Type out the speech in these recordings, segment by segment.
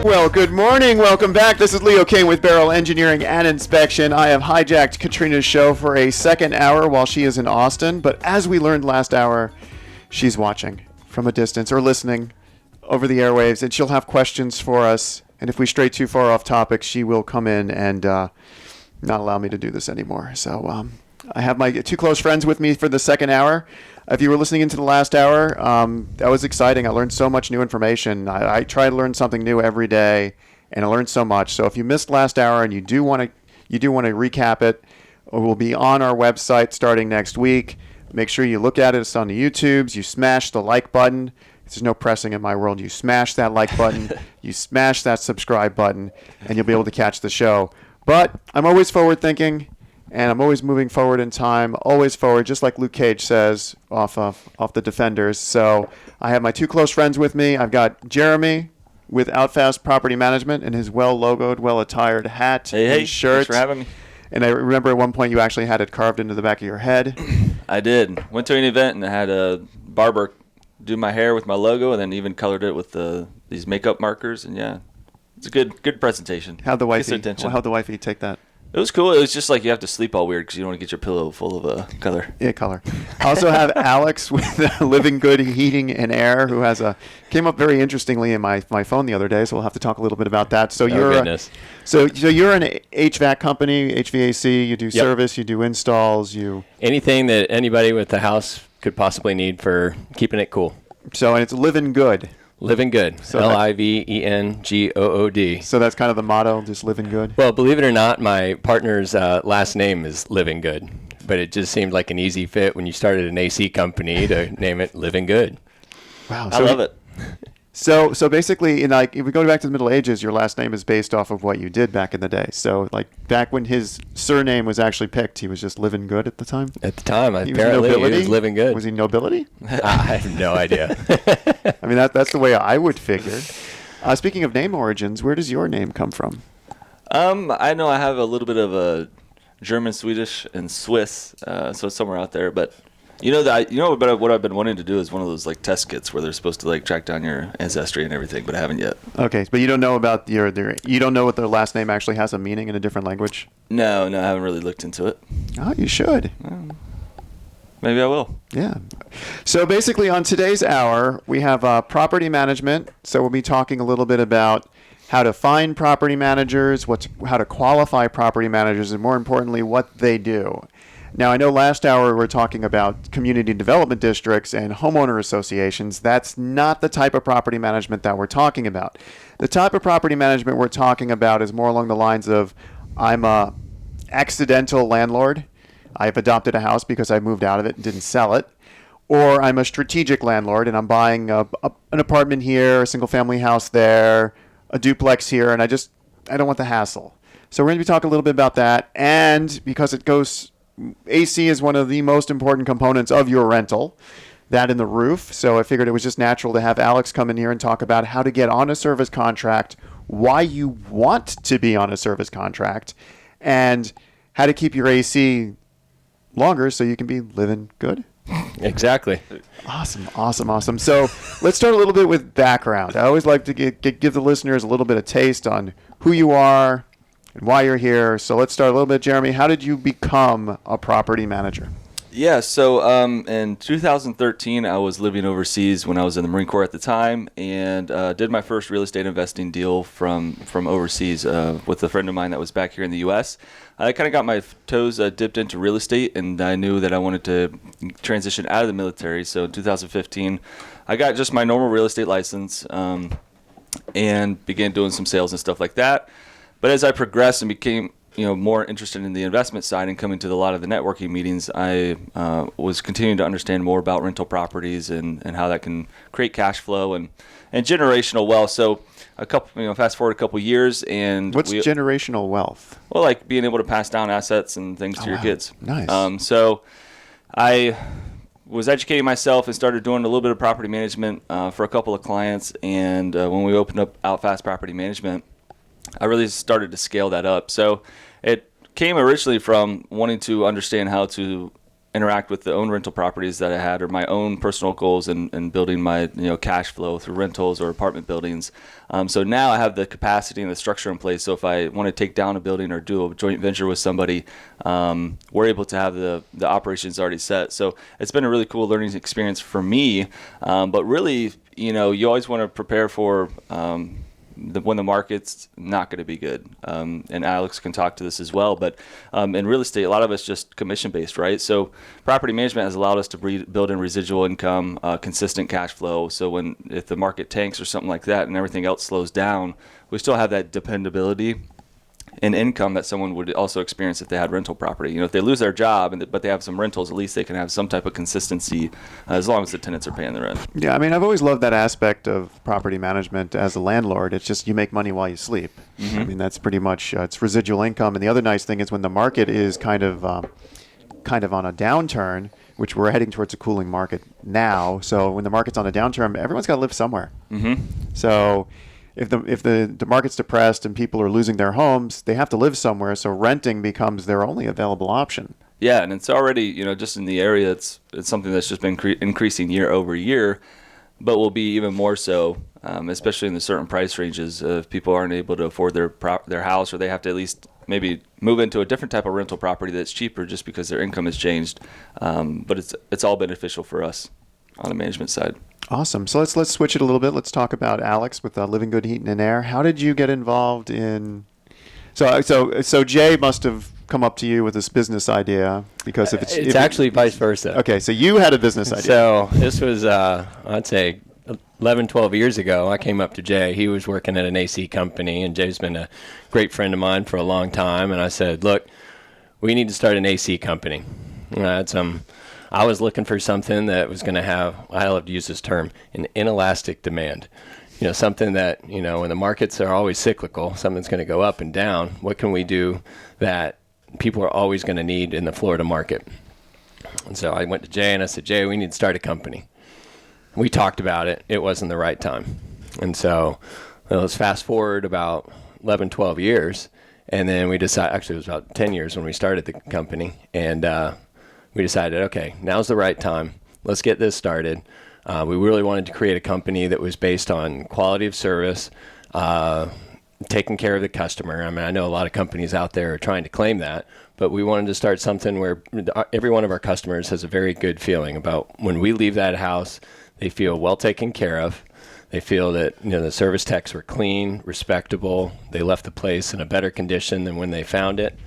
Well, good morning. Welcome back. This is Leo Kane with Barrel Engineering and Inspection. I have hijacked Katrina's show for a second hour while she is in Austin. But as we learned last hour, she's watching from a distance or listening over the airwaves, and she'll have questions for us. And if we stray too far off topic, she will come in and not allow me to do this anymore. So I have my two close friends with me for the second hour. If you were listening into the last hour, that was exciting. I learned so much new information. I try to learn something new every day, and I learned so much. So if you missed last hour and you do want to recap it, it will be on our website starting next week. Make sure you look at it. It's on the YouTubes. You smash the like button. There's no pressing in my world. You smash that like button. You smash that subscribe button, and you'll be able to catch the show. But I'm always forward thinking. And I'm always moving forward in time, always forward, just like Luke Cage says off the Defenders. So I have my two close friends with me. I've got Jeremy with Outfast Property Management and his well-logoed, well-attired hat and shirt. Thanks for having me. And I remember at one point you actually had it carved into the back of your head. I did. Went to an event and I had a barber do my hair with my logo and then even colored it with these makeup markers. And yeah, it's a good presentation. How'd the wifey take that? It was cool. It was just like you have to sleep all weird because you don't want to get your pillow full of color. Yeah, color. I also have Alex with Living Good Heating and Air, who came up very interestingly in my phone the other day. So we'll have to talk a little bit about that. So you're an HVAC company, HVAC. You do service, you do installs, anything that anybody with the house could possibly need for keeping it cool. So and it's Living Good. Living Good. So Livengood. So that's kind of the motto, just living good? Well, believe it or not, my partner's last name is Living Good. But it just seemed like an easy fit when you started an AC company to name it Living Good. Wow. I love it. So basically, if we go back to the Middle Ages, your last name is based off of what you did back in the day. So back when his surname was actually picked, he was just living good at the time? At the time, apparently he was living good. Was he nobility? I have no idea. I mean, that's the way I would figure. Speaking of name origins, where does your name come from? I know I have a little bit of a German, Swedish, and Swiss, so it's somewhere out there, but... what I've been wanting to do is one of those like test kits where they're supposed to like track down your ancestry and everything, but I haven't yet. Okay, but you don't know about you don't know what their last name actually has a meaning in a different language? No, I haven't really looked into it. Oh, you should. Maybe I will. Yeah. So basically on today's hour, we have property management. So we'll be talking a little bit about how to find property managers, how to qualify property managers, and more importantly, what they do. Now, I know last hour we were talking about community development districts and homeowner associations. That's not the type of property management that we're talking about. The type of property management we're talking about is more along the lines of, I'm a accidental landlord. I've adopted a house because I moved out of it and didn't sell it. Or I'm a strategic landlord and I'm buying an apartment here, a single family house there, a duplex here, and I don't want the hassle. So we're going to be talking a little bit about that. And because AC is one of the most important components of your rental, that and the roof. So I figured it was just natural to have Alex come in here and talk about how to get on a service contract, why you want to be on a service contract, and how to keep your AC longer so you can be living good. Exactly. Awesome. So let's start a little bit with background. I always like to give the listeners a little bit of taste on who you are, and why you're here. So let's start a little bit, Jeremy. How did you become a property manager? Yeah, so in 2013, I was living overseas when I was in the Marine Corps at the time, and did my first real estate investing deal from overseas with a friend of mine that was back here in the U.S. I kind of got my toes dipped into real estate, and I knew that I wanted to transition out of the military. So in 2015, I got just my normal real estate license and began doing some sales and stuff like that. But as I progressed and became, more interested in the investment side and coming to a lot of the networking meetings, I was continuing to understand more about rental properties and how that can create cash flow and generational wealth. So fast forward a couple years, and what's generational wealth? Well, like being able to pass down assets and things to your kids. Nice. So I was educating myself and started doing a little bit of property management for a couple of clients. And when we opened up Outfast Property Management, I really started to scale that up. So it came originally from wanting to understand how to interact with the own rental properties that I had, or my own personal goals and building my cash flow through rentals or apartment buildings. So now I have the capacity and the structure in place. So if I want to take down a building or do a joint venture with somebody, we're able to have the operations already set. So it's been a really cool learning experience for me. But really, you always want to prepare for when the market's not going to be good. And Alex can talk to this as well. But in real estate, a lot of it's just commission-based, right? So property management has allowed us to build in residual income, consistent cash flow. So if the market tanks or something like that and everything else slows down, we still have that dependability and income that someone would also experience if they had rental property. If they lose their job but they have some rentals, at least they can have some type of consistency as long as the tenants are paying the rent. Yeah, I mean, I've always loved that aspect of property management as a landlord. It's just you make money while you sleep. I mean, that's pretty much it's residual income. And the other nice thing is when the market is kind of on a downturn, which we're heading towards a cooling market now. So when the market's on a downturn, everyone's got to live somewhere. So if the market's depressed and people are losing their homes, they have to live somewhere. So renting becomes their only available option. Yeah, and it's already, just in the area, it's something that's just been increasing year over year, but will be even more so, especially in the certain price ranges. If people aren't able to afford their house, or they have to at least maybe move into a different type of rental property that's cheaper just because their income has changed. But it's all beneficial for us on the management side. Awesome. So let's switch it a little bit. Let's talk about Alex with Living Good Heating and Air. How did you get involved in? So Jay must have come up to you with this business idea because it's actually vice versa. Okay, so you had a business idea. So this was I'd say 11, 12 years ago. I came up to Jay. He was working at an AC company, and Jay's been a great friend of mine for a long time. And I said, look, we need to start an AC company. I was looking for something that was going to have, I love to use this term, an inelastic demand. Something that, when the markets are always cyclical, something's going to go up and down. What can we do that people are always going to need in the Florida market? And so I went to Jay and I said, Jay, we need to start a company. We talked about it. It wasn't the right time. And so let's fast forward about 11, 12 years. And then we decided, actually it was about 10 years when we started the company. And we decided, okay, now's the right time. Let's get this started. We really wanted to create a company that was based on quality of service, taking care of the customer. I mean, I know a lot of companies out there are trying to claim that, but we wanted to start something where every one of our customers has a very good feeling about when we leave that house, they feel well taken care of. They feel that the service techs were clean, respectable. They left the place in a better condition than when they found it.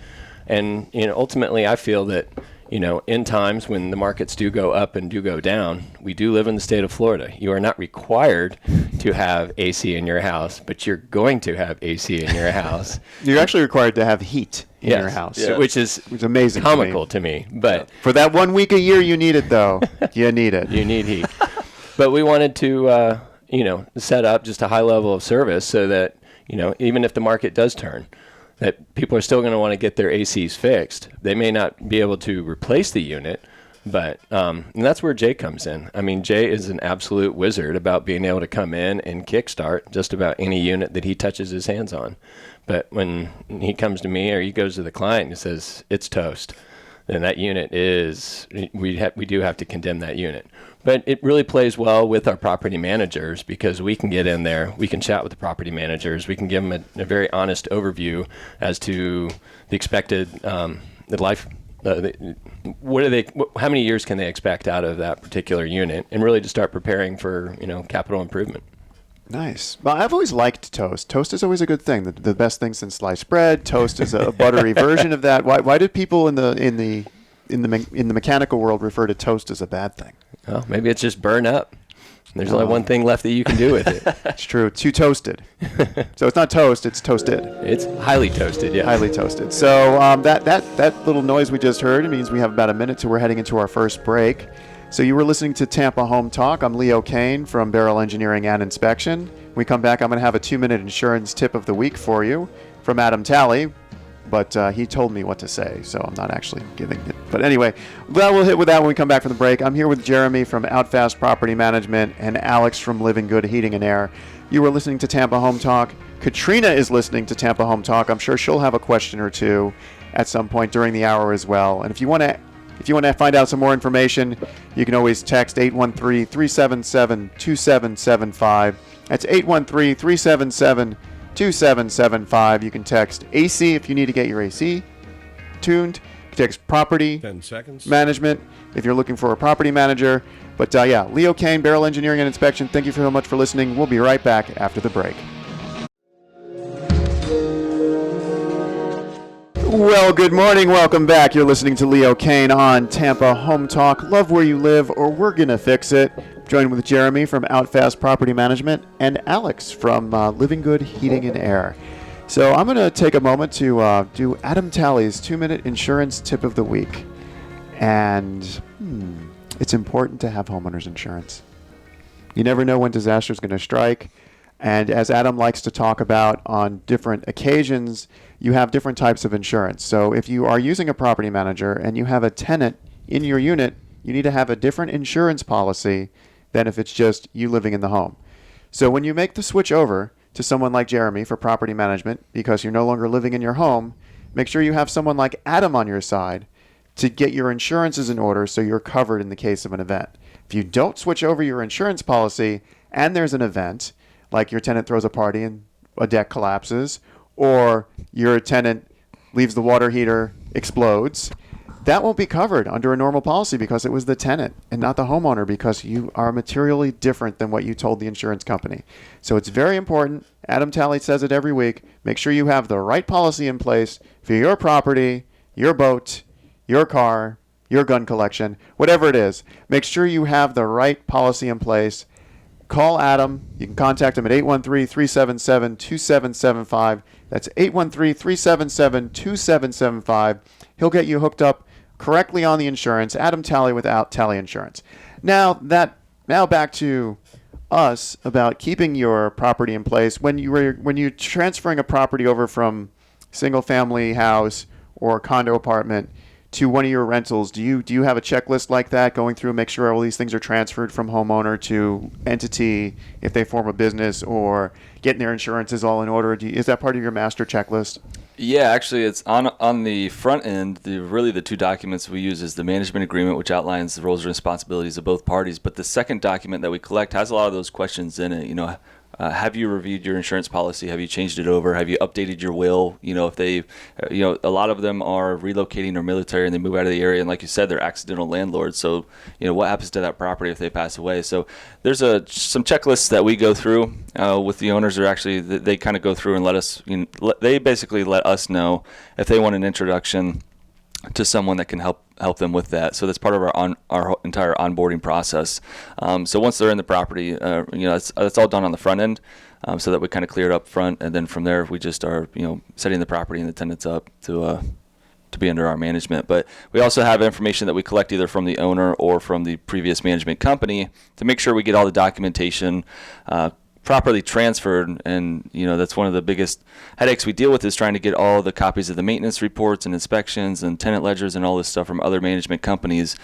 And ultimately, I feel that in times when the markets do go up and do go down, we do live in the state of Florida. You are not required to have AC in your house, but you're going to have AC in your house. You're actually required to have heat in your house, which is amazing, comical to me. But for that 1 week a year, you need it, though. You need it. You need heat. But we wanted to, set up just a high level of service so that, even if the market does turn, that people are still going to want to get their ACs fixed. They may not be able to replace the unit, but and that's where Jay comes in. I mean, Jay is an absolute wizard about being able to come in and kickstart just about any unit that he touches his hands on. But when he comes to me or he goes to the client and says, it's toast, then that unit is, we do have to condemn that unit. But it really plays well with our property managers because we can get in there, we can chat with the property managers, we can give them a very honest overview as to the expected the life. How many years can they expect out of that particular unit, and really to start preparing for capital improvement. Nice. Well, I've always liked toast. Toast is always a good thing. The best thing since sliced bread. Toast is a buttery version of that. Why do people in the mechanical world refer to toast as a bad thing? Well, maybe it's just burn up. There's only one thing left that you can do with it. It's true. Too toasted. So it's not toast, it's toasted. It's highly toasted, yeah. Highly toasted. So that little noise we just heard means we have about a minute till we're heading into our first break. So you were listening to Tampa Home Talk. I'm Leo Kane from Barrel Engineering and Inspection. When we come back, I'm going to have a 2-minute insurance tip of the week for you from Adam Talley. But he told me what to say, so I'm not actually giving it. But anyway, we'll hit with that when we come back from the break. I'm here with Jeremy from Outfast Property Management and Alex from Living Good Heating and Air. You were listening to Tampa Home Talk. Katrina is listening to Tampa Home Talk. I'm sure she'll have a question or two at some point during the hour as well. And if you want If you want to find out some more information, you can always text 813-377-2775. That's 813-377-2775. You can text AC if you need to get your AC tuned. You can text property 10 seconds. management if you're looking for a property manager. But yeah, Leo Kane, Barrel Engineering and Inspection, thank you so much for listening. We'll be right back after the break. Well, good morning. Welcome back. You're listening to Leo Kane on Tampa Home Talk. Love where you live, or we're going to fix it. Joined with Jeremy from Outfast Property Management and Alex from Living Good Heating and Air. So I'm going to take a moment to do Adam Talley's 2-minute insurance tip of the week. And it's important to have homeowners insurance. You never know when disaster is going to strike. And as Adam likes to talk about on different occasions, you have different types of insurance. So if you are using a property manager and you have a tenant in your unit, you need to have a different insurance policy than if it's just you living in the home. So when you make the switch over to someone like Jeremy for property management because you're no longer living in your home, make sure you have someone like Adam on your side to get your insurances in order so you're covered in the case of an event. If you don't switch over your insurance policy and there's an event, like your tenant throws a party and a deck collapses, or your tenant leaves the water heater, explodes, that won't be covered under a normal policy because it was the tenant and not the homeowner, because you are materially different than what you told the insurance company. So it's very important. Adam Talley says it every week. Make sure you have the right policy in place for your property, your boat, your car, your gun collection, whatever it is. Make sure you have the right policy in place. Call Adam. You can contact him at 813-377-2775. That's 813-377-2775. He'll get you hooked up correctly on the insurance. Adam Talley without Talley Insurance. Now back to us about keeping your property in place. When you're transferring a property over from single family house or condo apartment to one of your rentals, do you have a checklist like that, going through and make sure all these things are transferred from homeowner to entity if they form a business, or getting their insurances all in order? Is that part of your master checklist? Yeah, actually, it's on the front end. The two documents we use is the management agreement, which outlines the roles and responsibilities of both parties. But the second document that we collect has a lot of those questions in it. Have you reviewed your insurance policy? Have you changed it over? Have you updated your will? If they, a lot of them are relocating or military and they move out of the area. And like you said, they're accidental landlords. So, what happens to that property if they pass away? So there's some checklists that we go through with the owners. Are actually, they kind of go through and let us, they basically let us know if they want an introduction to someone that can help them with that. So that's part of our entire onboarding process. So once they're in the property, that's all done on the front end, so that we kind of clear it up front, and then from there we just are setting the property and the tenants up to be under our management. But we also have information that we collect either from the owner or from the previous management company to make sure we get all the documentation properly transferred. And that's one of the biggest headaches we deal with, is trying to get all the copies of the maintenance reports and inspections and tenant ledgers and all this stuff from other management companies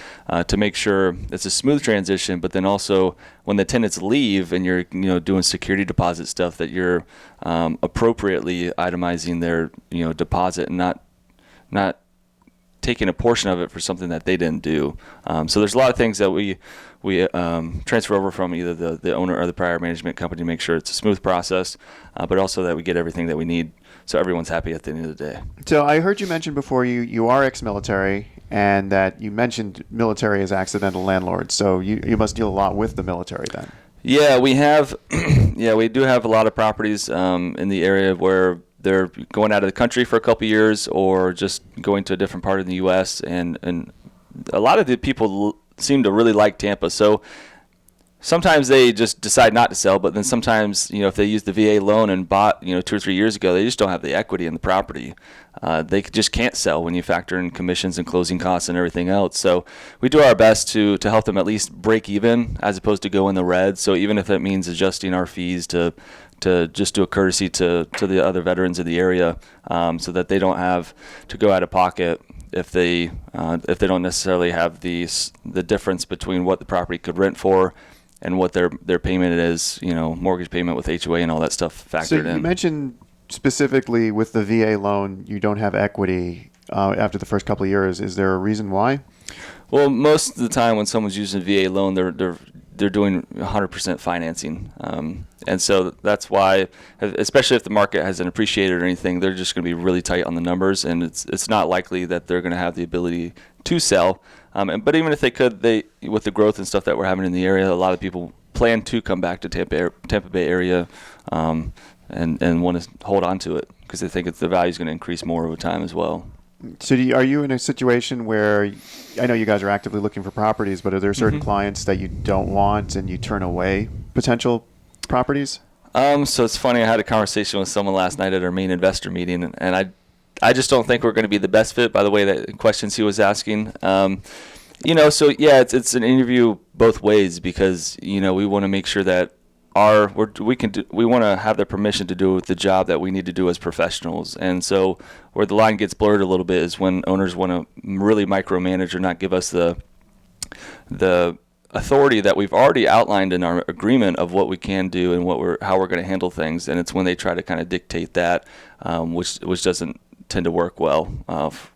to make sure it's a smooth transition. But then also when the tenants leave and you're doing security deposit stuff, that you're appropriately itemizing their deposit and not taking a portion of it for something that they didn't do. So there's a lot of things that we transfer over from either the owner or the prior management company to make sure it's a smooth process, but also that we get everything that we need so everyone's happy at the end of the day. So I heard you mention before you are ex-military, and that you mentioned military as accidental landlords. So you must deal a lot with the military then. Yeah, we have. We do have a lot of properties in the area where they're going out of the country for a couple of years or just going to a different part of the U.S. And a lot of the people seem to really like Tampa. So sometimes they just decide not to sell, but then sometimes, if they use the VA loan and bought, 2 or 3 years ago, they just don't have the equity in the property. They just can't sell when you factor in commissions and closing costs and everything else. So we do our best to help them at least break even as opposed to go in the red. So even if it means adjusting our fees to just do a courtesy to the other veterans of the area, so that they don't have to go out of pocket if they don't necessarily have the difference between what the property could rent for and what their payment is, mortgage payment with HOA and all that stuff factored in. So you mentioned specifically with the VA loan, you don't have equity. after the first couple of years. Is there a reason why? Well, most of the time when someone's using a VA loan, they're doing 100% financing, and so that's why, especially if the market hasn't appreciated or anything, they're just going to be really tight on the numbers, and it's not likely that they're going to have the ability to sell. But even if they could, with the growth and stuff that we're having in the area, a lot of people plan to come back to Tampa Bay area, and want to hold on to it because they think the value is going to increase more over time as well. So are you in a situation where, I know you guys are actively looking for properties, but are there certain clients that you don't want and you turn away potential properties? So it's funny, I had a conversation with someone last night at our main investor meeting, and I just don't think we're going to be the best fit by the way that questions he was asking. So yeah, it's an interview both ways because, we want to make sure that we want to have the permission to do the job that we need to do as professionals. And so where the line gets blurred a little bit is when owners want to really micromanage or not give us the authority that we've already outlined in our agreement of what we can do and how we're going to handle things. And it's when they try to kind of dictate that, which doesn't tend to work well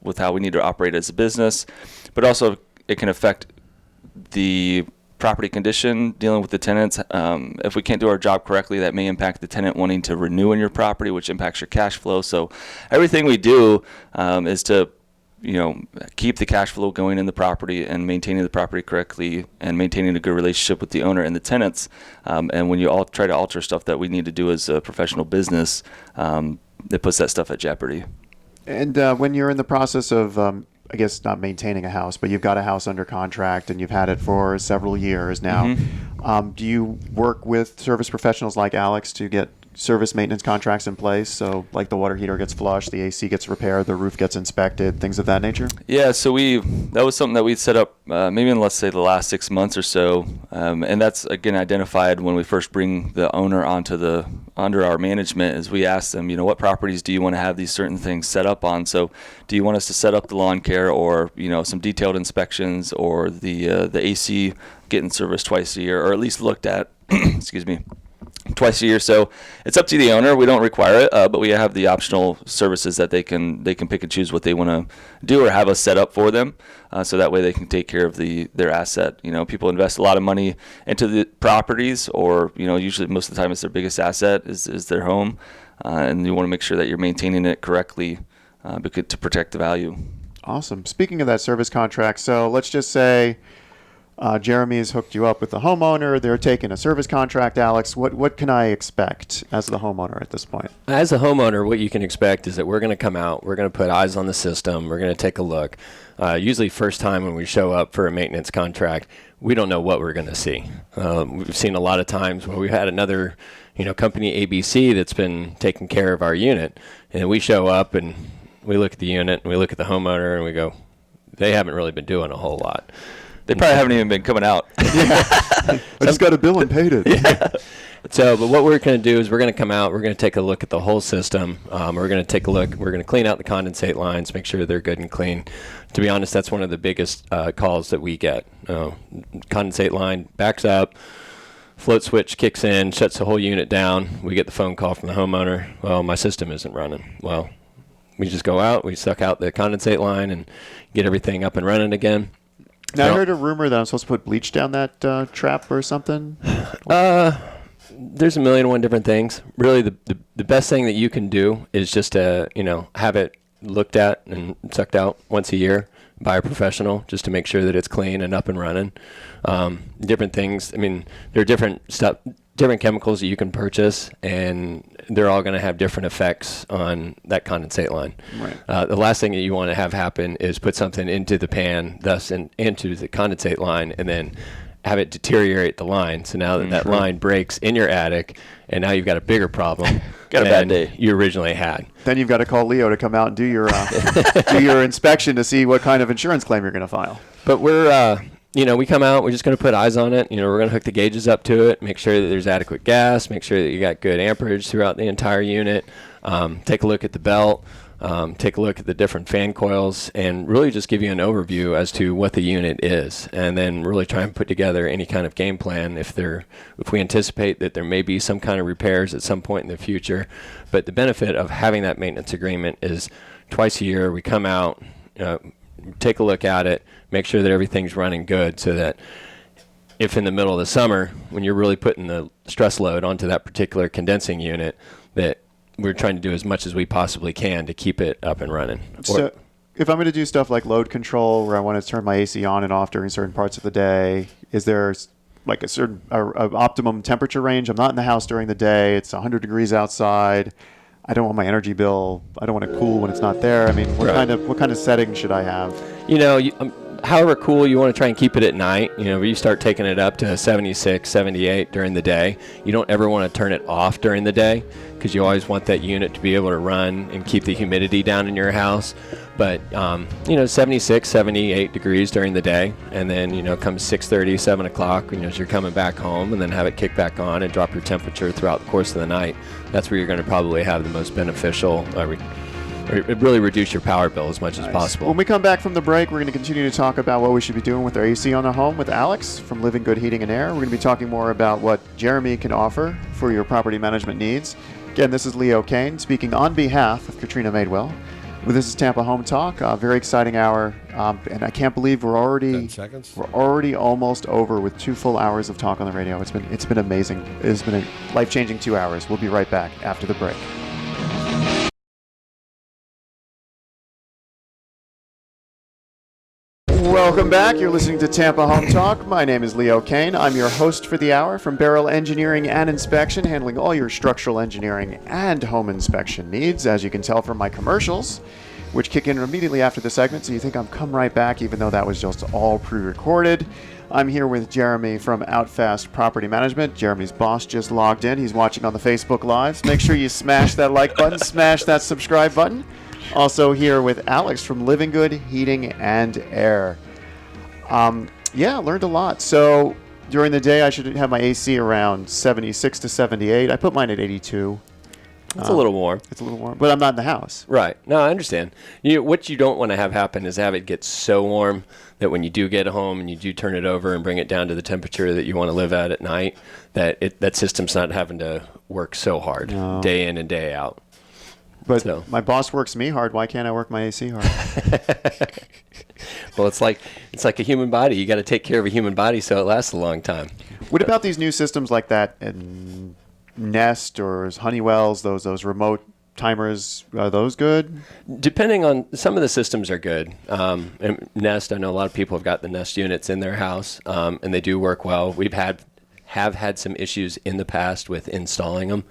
with how we need to operate as a business. But also it can affect the property condition, dealing with the tenants. If we can't do our job correctly, that may impact the tenant wanting to renew in your property, which impacts your cash flow. So everything we do is to, keep the cash flow going in the property and maintaining the property correctly and maintaining a good relationship with the owner and the tenants. And when you all try to alter stuff that we need to do as a professional business, it puts that stuff at jeopardy. And when you're in the process of I guess not maintaining a house, but you've got a house under contract and you've had it for several years now. Do you work with service professionals like Alex to get service maintenance contracts in place? So like the water heater gets flushed, the AC gets repaired, the roof gets inspected, things of that nature? Yeah, so that was something that we set up maybe in, let's say, the last 6 months or so. And that's, again, identified when we first bring the owner under our management is we ask them, what properties do you want to have these certain things set up on? So do you want us to set up the lawn care or, some detailed inspections or the AC getting serviced twice a year or at least looked at, excuse me, twice a year. So it's up to the owner. We don't require it, but we have the optional services that they can pick and choose what they want to do or have us set up for them. So that way they can take care of their asset. People invest a lot of money into the properties or, usually most of the time it's their biggest asset is their home. And you want to make sure that you're maintaining it correctly to protect the value. Awesome. Speaking of that service contract, so let's just say Jeremy's hooked you up with the homeowner. They're taking a service contract. Alex, what can I expect as the homeowner at this point? As a homeowner, what you can expect is that we're going to come out. We're going to put eyes on the system. We're going to take a look. Usually first time when we show up for a maintenance contract, we don't know what we're going to see. We've seen a lot of times where we've had another company ABC that's been taking care of our unit. And we show up and we look at the unit and we look at the homeowner and we go, they haven't really been doing a whole lot. They probably haven't even been coming out. I just got a bill and paid it. Yeah. But what we're going to do is we're going to come out. We're going to take a look at the whole system. We're going to take a look. We're going to clean out the condensate lines, make sure they're good and clean. To be honest, that's one of the biggest calls that we get. Condensate line backs up, float switch kicks in, shuts the whole unit down. We get the phone call from the homeowner. Well, my system isn't running. Well, we just go out, we suck out the condensate line and get everything up and running again. Now, I heard a rumor that I'm supposed to put bleach down that trap or something. There's a million and one different things. Really, the best thing that you can do is just to, have it looked at and sucked out once a year by a professional just to make sure that it's clean and up and running. Different things. I mean, there are different chemicals that you can purchase, and they're all going to have different effects on that condensate line. Right. The last thing that you want to have happen is put something into the pan, thus into the condensate line, and then have it deteriorate the line. So now that line breaks in your attic, and now you've got a bigger problem. Got a bad day. You originally had. Then you've got to call Leo to come out and do your inspection to see what kind of insurance claim you're going to file. But we're we come out, we're just going to put eyes on it. We're going to hook the gauges up to it, make sure that there's adequate gas, make sure that you got good amperage throughout the entire unit. Take a look at the belt, take a look at the different fan coils, and really just give you an overview as to what the unit is, and then really try and put together any kind of game plan if we anticipate that there may be some kind of repairs at some point in the future. But the benefit of having that maintenance agreement is twice a year we come out, take a look at it, make sure that everything's running good, so that if in the middle of the summer, when you're really putting the stress load onto that particular condensing unit, that we're trying to do as much as we possibly can to keep it up and running. So if I'm going to do stuff like load control, where I want to turn my AC on and off during certain parts of the day, is there like a certain optimum temperature range? I'm not in the house during the day. It's 100 degrees outside. I don't want my energy bill. I don't want to cool when it's not there. I mean, what kind of setting should I have? However cool you want to try and keep it at night, you start taking it up to 76, 78 during the day. You don't ever want to turn it off during the day, because you always want that unit to be able to run and keep the humidity down in your house. But 76, 78 degrees during the day, and then comes 6:30, 7 o'clock, as you're coming back home, and then have it kick back on and drop your temperature throughout the course of the night. That's where you're going to probably have the most beneficial. Really reduce your power bill as much as possible. When we come back from the break, we're going to continue to talk about what we should be doing with our AC on the home with Alex from Living Good Heating and Air. We're going to be talking more about what Jeremy can offer for your property management needs. Again, this is Leo Kane speaking on behalf of Katrina Madewell. Well, this is Tampa Home Talk, a very exciting hour, and I can't believe we're already almost over with 2 full hours of talk on the radio. It's been amazing. It's been a life-changing 2 hours. We'll be right back after the break. Welcome back. You're listening to Tampa Home Talk. My name is Leo Kane. I'm your host for the hour from Beryl Engineering and Inspection, handling all your structural engineering and home inspection needs, as you can tell from my commercials, which kick in immediately after the segment, so you think I'm come right back, even though that was just all pre-recorded. I'm here with Jeremy from Outfast Property Management. Jeremy's boss just logged in. He's watching on the Facebook Lives. Make sure you smash that like button, smash that subscribe button. Also here with Alex from Living Good Heating and Air. Learned a lot. So during the day, I should have my AC around 76 to 78. I put mine at 82. It's a little warm. It's a little warm, but I'm not in the house. Right. No, I understand. What you don't want to have happen is have it get so warm that when you do get home and you do turn it over and bring it down to the temperature that you want to live at night, that system's not having to work so hard day in and day out. But my boss works me hard. Why can't I work my AC hard? Well, it's like a human body. You got to take care of a human body so it lasts a long time. What about these new systems like that in Nest or Honeywell's, those remote timers? Are those good? Depending on, some of the systems are good. And Nest, I know a lot of people have got the Nest units in their house, and they do work well. Have had some issues in the past with installing them.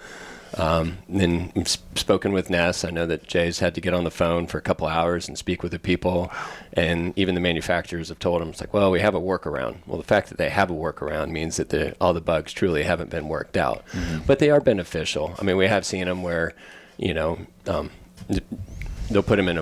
And spoken with Ness. I know that Jay's had to get on the phone for a couple hours and speak with the people, and even the manufacturers have told him, it's like, well, we have a workaround. Well, the fact that they have a workaround means that all the bugs truly haven't been worked out. Mm-hmm. But they are beneficial. I mean, we have seen them where, they'll put them in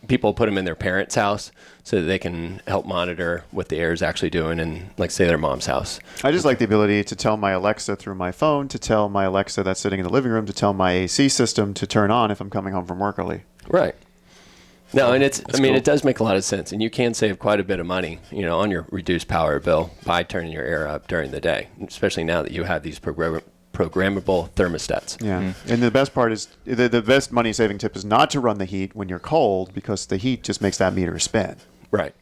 people put them in their parents' house so that they can help monitor what the air is actually doing in, like, say, their mom's house. I just like the ability to tell my Alexa through my phone, to tell my Alexa that's sitting in the living room, to tell my AC system to turn on if I'm coming home from work early. Right. No, and cool. It does make a lot of sense, and you can save quite a bit of money, on your reduced power bill by turning your air up during the day, especially now that you have these programmable thermostats. Yeah, mm-hmm. And the best part is, the best money-saving tip is not to run the heat when you're cold, because the heat just makes that meter spin. Right.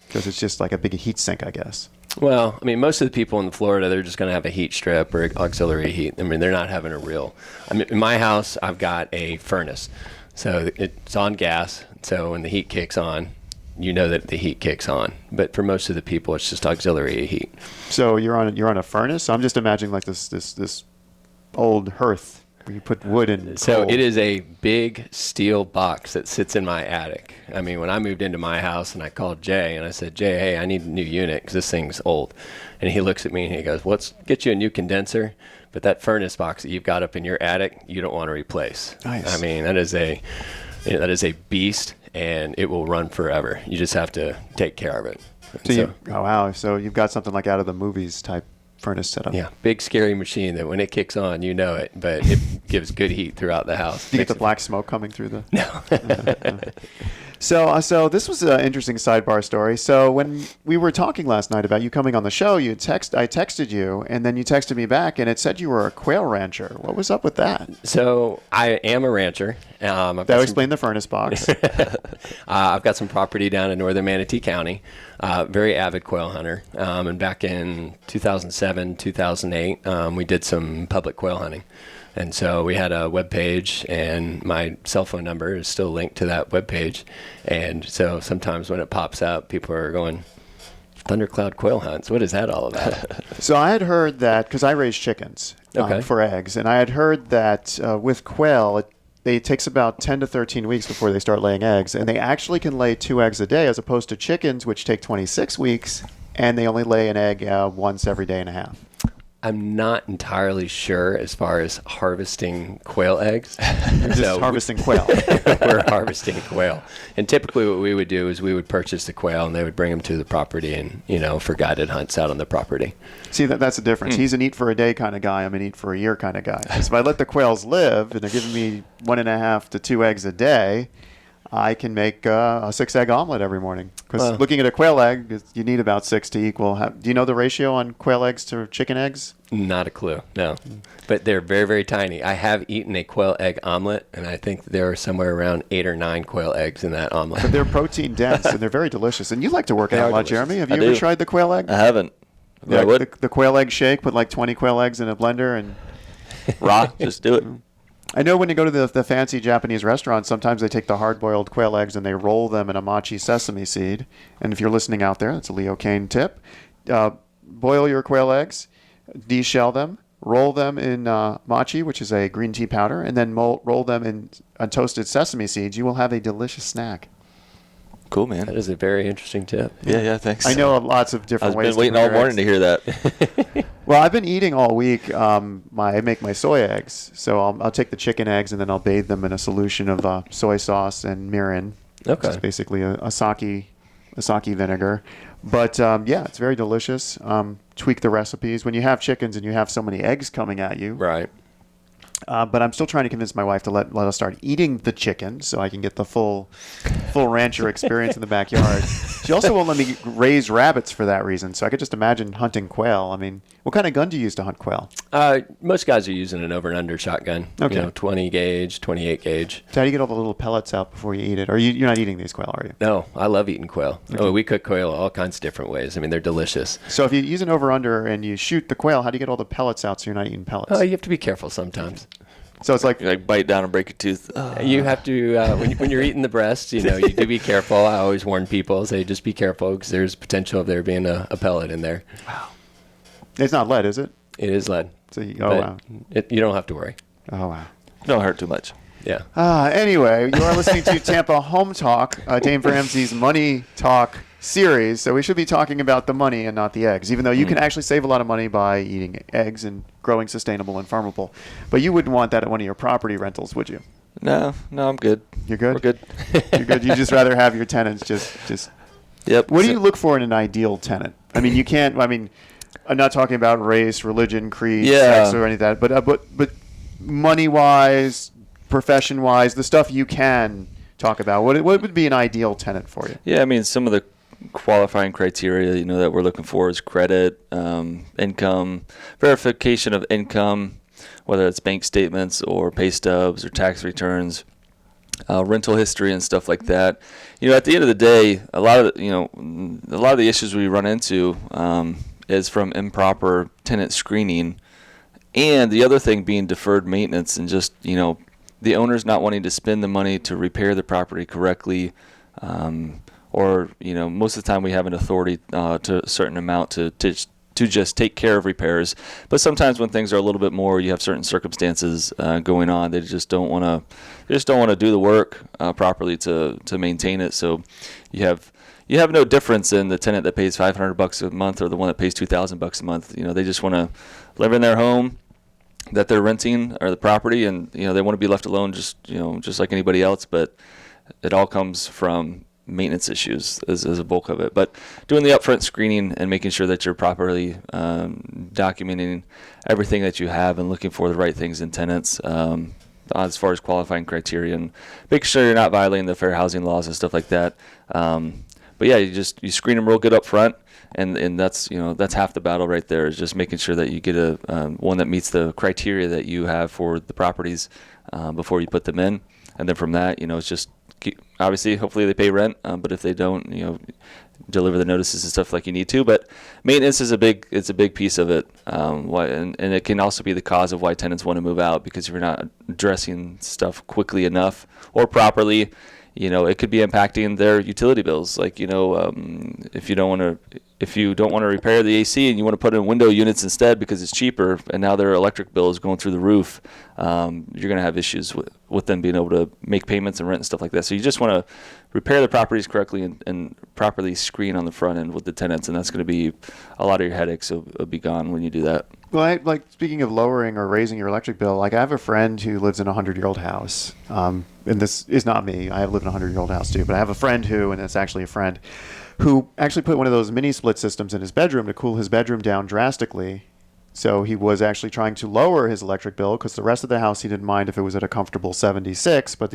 Because it's just like a big heat sink, I guess. Well, most of the people in Florida, they're just going to have a heat strip or auxiliary heat. They're not having a real... in my house, I've got a furnace. So it's on gas. So when the heat kicks on, you know that the heat kicks on. But for most of the people, it's just auxiliary heat. So you're on a furnace? I'm just imagining like this old hearth where you put wood in. So it is a big steel box that sits in my attic. When I moved into my house and I called Jay and I said, Jay, hey, I need a new unit because this thing's old. And he looks at me and he goes, let's get you a new condenser. But that furnace box that you've got up in your attic, you don't want to replace. Nice. That is a beast, and it will run forever. You just have to take care of it. Oh wow! So you've got something like out of the movies type furnace setup. Yeah, big scary machine that when it kicks on, you know it, but it gives good heat throughout the house. Do you get the black smoke coming through the? No. So this was an interesting sidebar story. So when we were talking last night about you coming on the show, I texted you, and then you texted me back, and it said you were a quail rancher. What was up with that? So I am a rancher. That would explain the furnace box. I've got some property down in northern Manatee County. Very avid quail hunter. And back in 2007, 2008, we did some public quail hunting. And so we had a web page, and my cell phone number is still linked to that web page. And so sometimes when it pops up, people are going, Thundercloud quail hunts, what is that all about? So I had heard that, because I raise chickens for eggs, and I had heard that with quail, it takes about 10 to 13 weeks before they start laying eggs, and they actually can lay 2 eggs a day, as opposed to chickens, which take 26 weeks, and they only lay an egg once every day and a half. I'm not entirely sure as far as harvesting quail eggs. You're just harvesting quail. We're harvesting quail. And typically what we would do is we would purchase the quail, and they would bring them to the property and, for guided hunts out on the property. See, that's the difference. He's an eat for a day kind of guy. I'm an eat for a year kind of guy. Because if I let the quails live, and they're giving me 1.5 to 2 eggs a day, I can make a 6-egg omelet every morning. Because looking at a quail egg, you need about 6 to equal. Do you know the ratio on quail eggs to chicken eggs? Not a clue, no. But they're very, very tiny. I have eaten a quail egg omelet, and I think there are somewhere around 8 or 9 quail eggs in that omelet. But they're protein dense, and they're very delicious. And you like to work out a lot, Jeremy. Have you ever tried the quail egg? I haven't. Yeah, the quail egg shake, put like 20 quail eggs in a blender and raw. Just do it. I know when you go to the fancy Japanese restaurants, sometimes they take the hard-boiled quail eggs and they roll them in a mochi sesame seed. And if you're listening out there, that's a Leo Kane tip. Boil your quail eggs, deshell them, roll them in mochi, which is a green tea powder, and then roll them in toasted sesame seeds. You will have a delicious snack. Cool, man. That is a very interesting tip. Yeah, thanks. I know lots of different ways. I've been waiting all morning to hear that. Well, I've been eating all week. I make my soy eggs. So I'll take the chicken eggs and then I'll bathe them in a solution of soy sauce and mirin. Okay. Which is basically a sake vinegar. But yeah, it's very delicious. Tweak the recipes. When you have chickens and you have so many eggs coming at you. Right. But I'm still trying to convince my wife to let us start eating the chicken so I can get the full rancher experience in the backyard. She also won't let me raise rabbits for that reason. So I could just imagine hunting quail. I mean, what kind of gun do you use to hunt quail? Most guys are using an over and under shotgun. Okay. 20 gauge, 28 gauge. So how do you get all the little pellets out before you eat it? Or you're not eating these quail, are you? No, I love eating quail. Okay. Oh, we cook quail all kinds of different ways. I mean, they're delicious. So if you use an over under and you shoot the quail, how do you get all the pellets out so you're not eating pellets? Oh, you have to be careful sometimes. So it's like bite down and break your tooth. You have to when you're eating the breast, you do be careful. I always warn people, say just be careful because there's potential of there being a pellet in there. Wow. It's not lead, is it? It is lead. So wow. You don't have to worry. Oh wow. Don't hurt too much. Yeah. Anyway, you are listening to Tampa Home Talk, Dave Ramsey's Money Talk series. So we should be talking about the money and not the eggs, even though you can actually save a lot of money by eating eggs and growing sustainable and farmable. But you wouldn't want that at one of your property rentals, would you? No, I'm good. You're good? We're good. You're good. You just rather have your tenants just. Yep. What do you look for in an ideal tenant? I mean, I'm not talking about race, religion, creed, sex, or any of that, but money-wise, profession-wise, the stuff you can talk about. What would be an ideal tenant for you? Yeah, I mean, some of the qualifying criteria, that we're looking for is credit, income, verification of income, whether it's bank statements or pay stubs or tax returns, rental history and stuff like that. At the end of the day, a lot of the issues we run into is from improper tenant screening, and the other thing being deferred maintenance and just the owner's not wanting to spend the money to repair the property correctly, or most of the time we have an authority to a certain amount to just take care of repairs. But sometimes when things are a little bit more, you have certain circumstances going on, they just don't want to do the work properly to maintain it. So you have no difference in the tenant that pays $500 a month or the one that pays $2,000 a month. They just want to live in their home that they're renting or the property, and they want to be left alone just like anybody else. But it all comes from maintenance issues as a bulk of it. But doing the upfront screening and making sure that you're properly documenting everything that you have and looking for the right things in tenants as far as qualifying criteria, and making sure you're not violating the fair housing laws and stuff like that. But yeah, you screen them real good up front, and that's half the battle right there, is just making sure that you get a one that meets the criteria that you have for the properties before you put them in. And then from that, it's just obviously, hopefully they pay rent, but if they don't, deliver the notices and stuff like you need to. But maintenance is a big piece of it, and it can also be the cause of why tenants want to move out, because if you're not addressing stuff quickly enough or properly, it could be impacting their utility bills. Like, if you don't want to repair the AC and you want to put in window units instead because it's cheaper, and now their electric bill is going through the roof, you're going to have issues with them being able to make payments and rent and stuff like that. So you just want to repair the properties correctly and properly screen on the front end with the tenants, and that's going to be a lot of your headaches will be gone when you do that. Well, speaking of lowering or raising your electric bill, I have a friend who lives in a 100-year-old house. And this is not me. I have lived in a 100-year-old house too. But I have a friend and it's actually a friend, who actually put one of those mini split systems in his bedroom to cool his bedroom down drastically. So he was actually trying to lower his electric bill, because the rest of the house he didn't mind if it was at a comfortable 76, but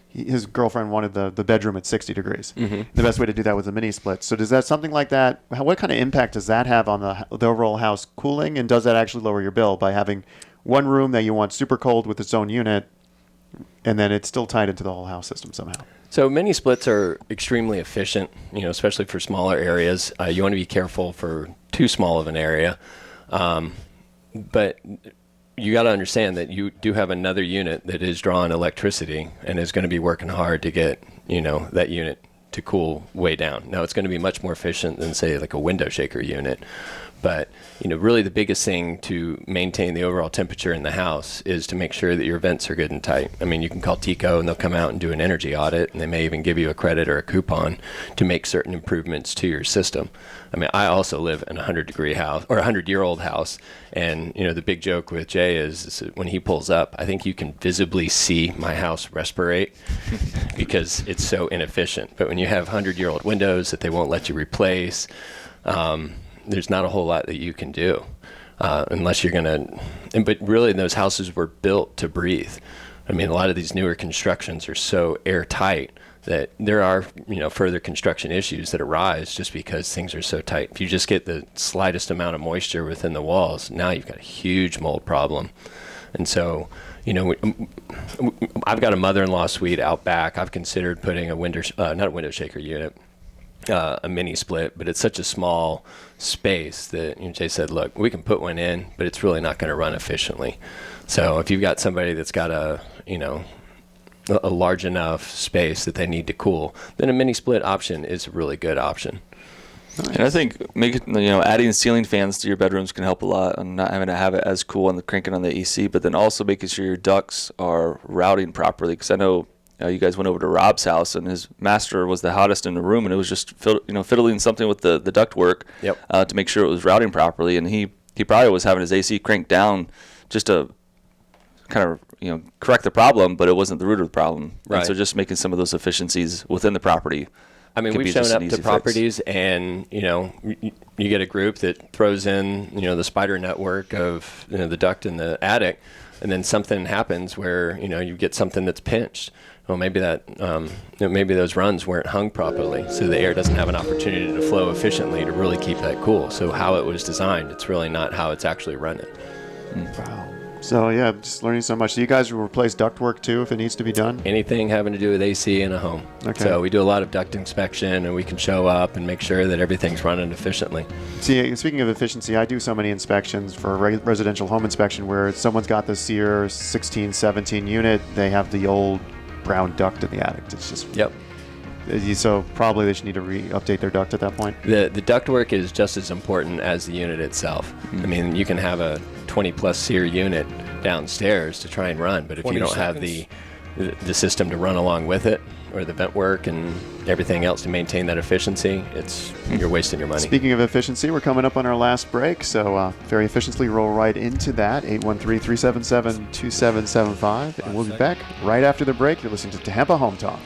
his girlfriend wanted the bedroom at 60 degrees. Mm-hmm. The best way to do that was a mini split. So does that, something like that, what kind of impact does that have on the overall house cooling? And does that actually lower your bill by having one room that you want super cold with its own unit, and then it's still tied into the whole house system somehow? So mini splits are extremely efficient, especially for smaller areas. You want to be careful for too small of an area. But you got to understand that you do have another unit that is drawing electricity and is going to be working hard to get, that unit to cool way down. Now, it's going to be much more efficient than, say, like a window shaker unit. But, really the biggest thing to maintain the overall temperature in the house is to make sure that your vents are good and tight. I mean, you can call TECO and they'll come out and do an energy audit, and they may even give you a credit or a coupon to make certain improvements to your system. I mean, I also live in a 100-degree house, or a 100-year-old house, and, the big joke with Jay is when he pulls up, I think you can visibly see my house respirate because it's so inefficient. But when you have 100-year-old windows that they won't let you replace, there's not a whole lot that you can do unless you're going to. But really, those houses were built to breathe. I mean, a lot of these newer constructions are so airtight that there are, further construction issues that arise just because things are so tight. If you just get the slightest amount of moisture within the walls, now you've got a huge mold problem. And so, I've got a mother-in-law suite out back. I've considered putting not a window shaker unit, a mini split, but it's such a small space that Jay said, look, we can put one in, but it's really not going to run efficiently. So if you've got somebody that's got a large enough space that they need to cool, then a mini split option is a really good option. And I think adding ceiling fans to your bedrooms can help a lot on not having to have it as cool and cranking on the AC, but then also making sure your ducts are routing properly. Because I know you guys went over to Rob's house, and his master was the hottest in the room, and it was just fiddling something with the duct work to make sure it was routing properly. And he probably was having his AC cranked down just to kind of correct the problem, but it wasn't the root of the problem. Right. And so just making some of those efficiencies within the property. I mean, we've shown up to properties and, you get a group that throws in, the spider network of, the duct in the attic, and then something happens where, you get something that's pinched. Well, maybe maybe those runs weren't hung properly, so the air doesn't have an opportunity to flow efficiently to really keep that cool. So how it was designed, it's really not how it's actually running. Wow. So, yeah, just learning so much. So you guys will replace ductwork, too, if it needs to be done? Anything having to do with AC in a home. Okay. So we do a lot of duct inspection, and we can show up and make sure that everything's running efficiently. See, speaking of efficiency, I do so many inspections for residential home inspection where someone's got the SEER 16, 17 unit. They have the old brown duct in the attic. It's just... Yep. So probably they should need to update their duct at that point? The ductwork is just as important as the unit itself. Mm-hmm. I mean, you can have a 20-plus SEER unit downstairs to try and run, but if you don't have the system to run along with it, or the vent work and everything else to maintain that efficiency, you're wasting your money. Speaking of efficiency, we're coming up on our last break, so very efficiently roll right into that. 813-377-2775, and we'll be back right after the break. You're listening to Tampa Home Talk.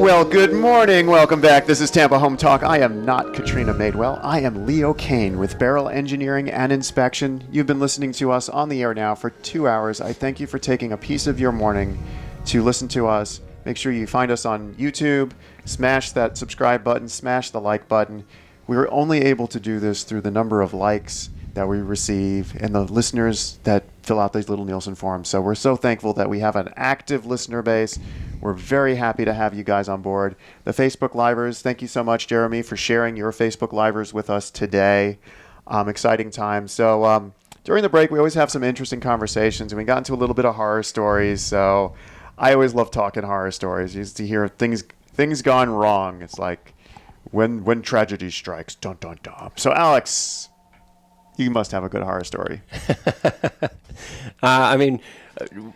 Well, good morning. Welcome back. This is Tampa Home Talk. I am not Katrina Madewell. I am Leo Kane with Barrel Engineering and Inspection. You've been listening to us on the air now for 2 hours. I thank you for taking a piece of your morning to listen to us. Make sure you find us on YouTube. Smash that subscribe button. Smash the like button. We were only able to do this through the number of likes that we receive and the listeners that fill out these little Nielsen forms. So we're so thankful that we have an active listener base. We're very happy to have you guys on board. The Facebook Livers, thank you so much, Jeremy, for sharing your Facebook Livers with us today. Exciting time. So during the break, we always have some interesting conversations, and we got into a little bit of horror stories. So I always love talking horror stories. You used to hear things gone wrong. It's like when tragedy strikes, dun dun dun. So Alex, you must have a good horror story. I mean,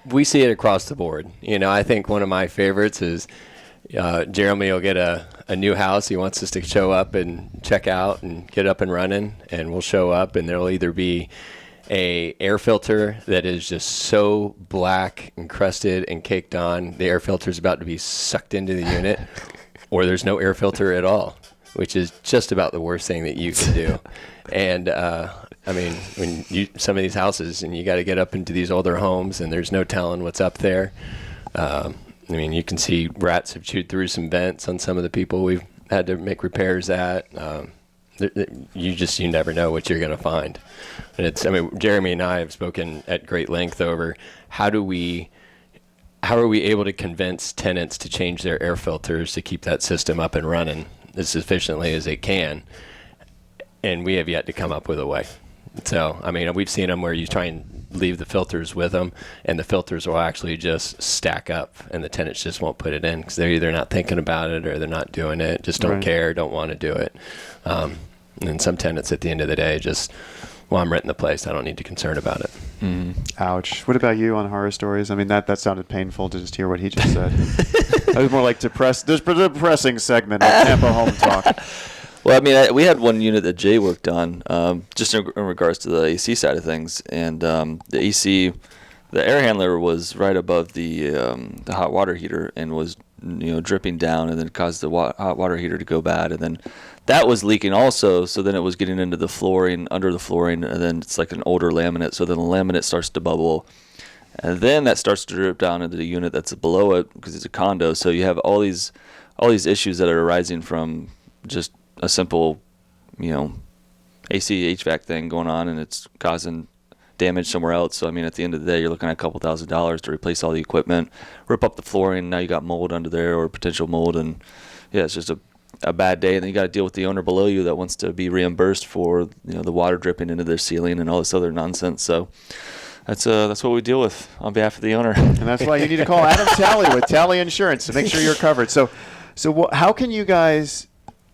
we see it across the board. You know, I think one of my favorites is Jeremy will get a new house. He wants us to show up and check out and get up and running, and we'll show up, and there'll either be a air filter that is just so black, encrusted, and caked on, the air filter is about to be sucked into the unit, or there's no air filter at all, which is just about the worst thing that you can do. And I mean, when some of these houses, and you got to get up into these older homes, and there's no telling what's up there. I mean, you can see rats have chewed through some vents on some of the people we've had to make repairs at. You never know what you're going to find. And Jeremy and I have spoken at great length over how are we able to convince tenants to change their air filters to keep that system up and running as efficiently as it can. And we have yet to come up with a way. So, I mean, we've seen them where you try and leave the filters with them, and the filters will actually just stack up, and the tenants just won't put it in because they're either not thinking about it or they're not doing it, just don't care, don't want to do it. And some tenants at the end of the day just, well, I'm renting the place. I don't need to concern about it. Mm. Ouch. What about you on horror stories? I mean, that sounded painful to just hear what he just said. That was more like depressing segment of Tampa Home Talk. Well, I mean, we had one unit that Jay worked on, just in regards to the AC side of things, and the AC, the air handler was right above the hot water heater and was dripping down, and then caused the hot water heater to go bad, and then that was leaking also. So then it was getting into the flooring, under the flooring, and then it's like an older laminate. So then the laminate starts to bubble, and then that starts to drip down into the unit that's below it because it's a condo. So you have all these issues that are arising from just a simple, AC HVAC thing going on, and it's causing damage somewhere else. So I mean, at the end of the day, you're looking at a couple $1,000s to replace all the equipment, rip up the flooring. Now you got mold under there or potential mold, and yeah, it's just a bad day. And then you got to deal with the owner below you that wants to be reimbursed for the water dripping into their ceiling and all this other nonsense. So that's what we deal with on behalf of the owner. And that's why you need to call Adam Talley with Talley Insurance to make sure you're covered. So how can you guys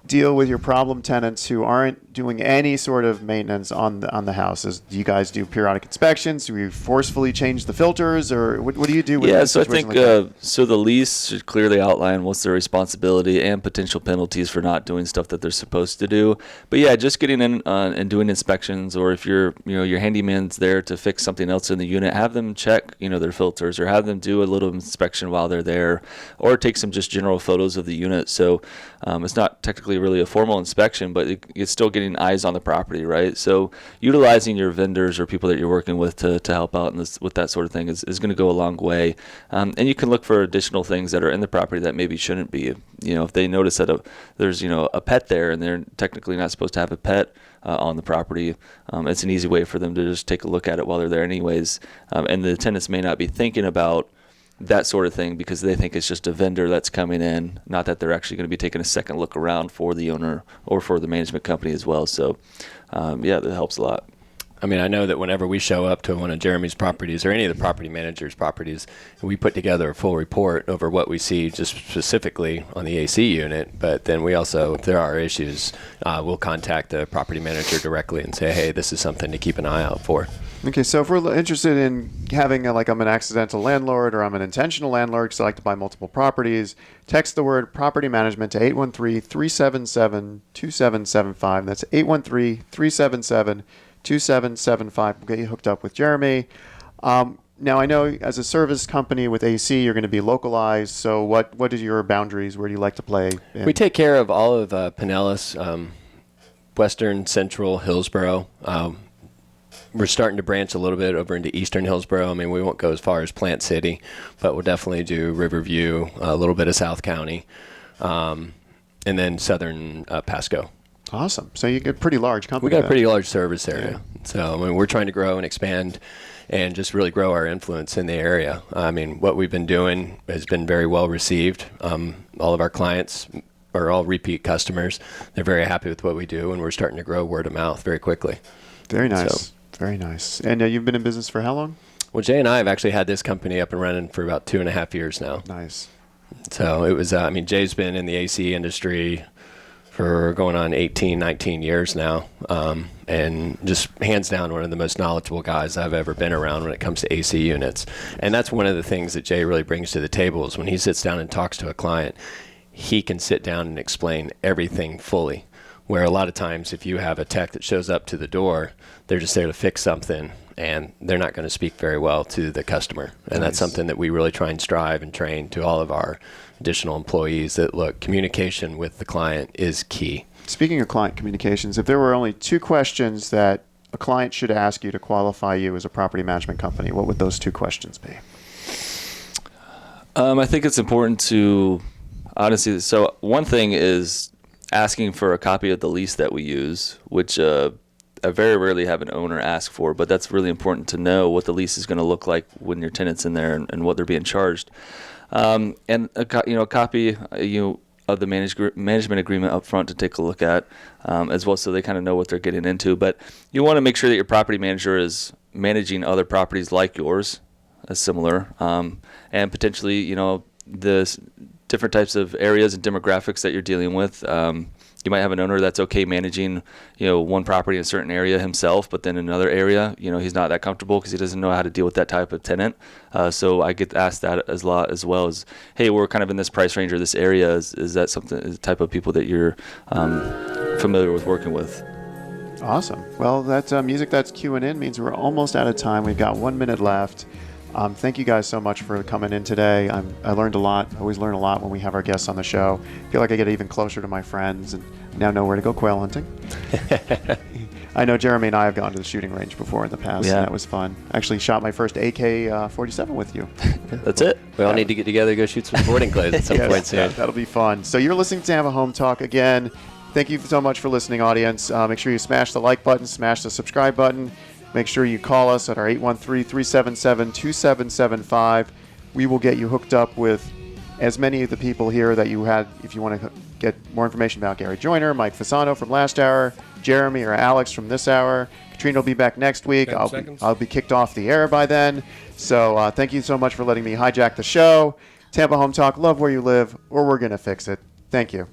deal with your problem tenants who aren't doing any sort of maintenance on the houses? Do you guys do periodic inspections? Do you forcefully change the filters, or what do you do with so I think so the lease should clearly outline what's their responsibility and potential penalties for not doing stuff that they're supposed to do. But yeah, just getting in and doing inspections, or if your handyman's there to fix something else in the unit, have them check their filters, or have them do a little inspection while they're there, or take some just general photos of the unit. So it's not technically really a formal inspection, but it's still getting eyes on the property, right? So utilizing your vendors or people that you're working with to help out with that sort of thing is going to go a long way. And you can look for additional things that are in the property that maybe shouldn't be. If they notice that there's a pet there and they're technically not supposed to have a pet on the property, it's an easy way for them to just take a look at it while they're there anyways. And the tenants may not be thinking about that sort of thing because they think it's just a vendor that's coming in, not that they're actually going to be taking a second look around for the owner or for the management company as well. So, that helps a lot. I mean, I know that whenever we show up to one of Jeremy's properties or any of the property managers' properties, we put together a full report over what we see just specifically on the AC unit. But then we also, if there are issues, we'll contact the property manager directly and say, hey, this is something to keep an eye out for. Okay, so if we're interested in having I'm an accidental landlord or I'm an intentional landlord because I like to buy multiple properties, text the word property management to 813-377-2775. That's 813-377-2775. We'll get you hooked up with Jeremy. Now, Now, I know as a service company with AC, you're going to be localized. So what is your boundaries? Where do you like to play in? We take care of all of Pinellas, Western, Central, Hillsborough. We're starting to branch a little bit over into Eastern Hillsborough. I mean, we won't go as far as Plant City, but we'll definitely do Riverview, a little bit of South County, and then Southern Pasco. Awesome. So you get a pretty large company. We got then. a pretty large service area. Yeah. So, I mean, we're trying to grow and expand and just really grow our influence in the area. I mean, what we've been doing has been very well received. All of our clients are all repeat customers. They're very happy with what we do, and we're starting to grow word of mouth very quickly. Very nice. So, very nice. And you've been in business for how long? Well, Jay and I have actually had this company up and running for about 2.5 years now. Nice. So it was, Jay's been in the AC industry for going on 18, 19 years now, and just hands down one of the most knowledgeable guys I've ever been around when it comes to AC units. And that's one of the things that Jay really brings to the table is when he sits down and talks to a client, he can sit down and explain everything fully. Where a lot of times if you have a tech that shows up to the door, they're just there to fix something, and they're not going to speak very well to the customer. And that's something that we really try and strive and train to all of our additional employees that, look, communication with the client is key. Speaking of client communications, if there were only 2 questions that a client should ask you to qualify you as a property management company, what would those 2 questions be? I think it's important to, honestly, so one thing is asking for a copy of the lease that we use, which I very rarely have an owner ask for, but that's really important to know what the lease is going to look like when your tenant's in there and what they're being charged. And a copy of the management agreement up front to take a look at as well, so they kind of know what they're getting into. But you want to make sure that your property manager is managing other properties like yours, as similar, and potentially, the different types of areas and demographics that you're dealing with. You might have an owner that's okay managing, one property in a certain area himself, but then in another area, he's not that comfortable because he doesn't know how to deal with that type of tenant. So I get asked that a lot as well as, hey, we're kind of in this price range or this area. Is that something, the type of people that you're familiar with working with? Awesome. Well, that music that's queuing in means we're almost out of time. We've got 1 minute left. Thank you guys so much for coming in today. I learned a lot. I always learn a lot when we have our guests on the show. I feel like I get even closer to my friends and now know where to go quail hunting. I know Jeremy and I have gone to the shooting range before in the past, and that was fun. I actually shot my first AK-47 with you. That's it. We all need to get together, go shoot some sporting clays at some point soon. That'll be fun. So you're listening to Tampa Home Talk again. Thank you so much for listening, audience. Make sure you smash the like button, smash the subscribe button. Make sure you call us at our 813-377-2775. We will get you hooked up with as many of the people here that you had if you want to get more information about Gary Joyner, Mike Fasano from last hour, Jeremy or Alex from this hour. Katrina will be back next week. I'll be kicked off the air by then. So thank you so much for letting me hijack the show. Tampa Home Talk, love where you live, or we're going to fix it. Thank you.